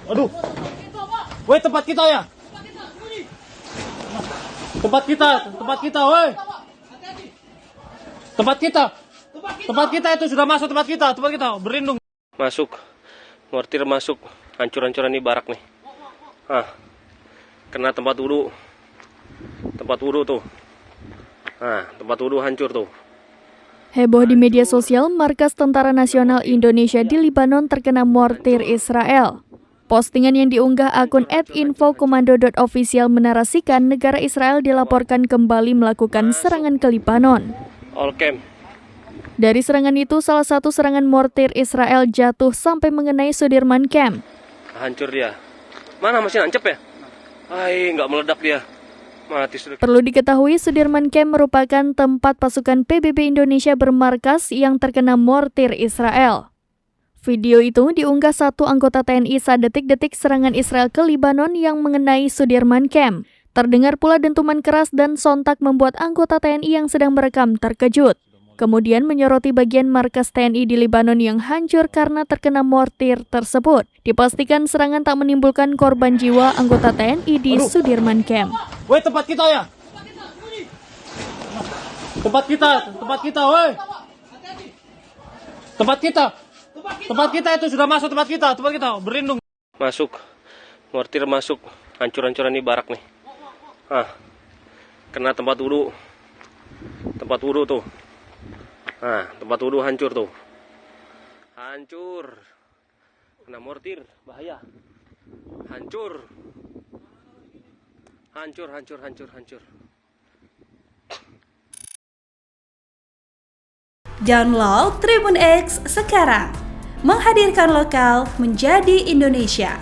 Aduh. Woi, tempat kita ya. Tempat kita, woi. Tempat kita itu sudah masuk tempat kita berlindung. Masuk, mortir masuk, hancur-hancuran ini barak nih. Kena tempat wudhu tuh. Tempat wudhu hancur tuh. Heboh di media sosial, markas Tentara Nasional Indonesia di Libanon terkena mortir Israel. Postingan yang diunggah akun @infokomando.official menarasikan negara Israel dilaporkan kembali melakukan serangan ke Libanon. All camp. Dari serangan itu, salah satu serangan mortir Israel jatuh sampai mengenai Sudirman Camp. Hancur dia. Mana masih nancep ya? Nggak meledak dia. Mati sudah. Perlu diketahui, Sudirman Camp merupakan tempat pasukan PBB Indonesia bermarkas yang terkena mortir Israel. Video itu diunggah satu anggota TNI saat detik-detik serangan Israel ke Libanon yang mengenai Sudirman Camp. Terdengar pula dentuman keras dan sontak membuat anggota TNI yang sedang merekam terkejut. Kemudian menyoroti bagian markas TNI di Libanon yang hancur karena terkena mortir tersebut. Dipastikan serangan tak menimbulkan korban jiwa anggota TNI di Sudirman Camp. Woi, tempat kita ya. Tempat kita, woi. Tempat kita itu sudah masuk tempat kita berlindung. Masuk, mortir masuk, hancur-hancuran ini barak nih. Kena tempat wudhu tuh. Tempat wudhu hancur tuh. Hancur. Kena mortir, bahaya. Hancur. Download Tribun X sekarang. Menghadirkan lokal menjadi Indonesia.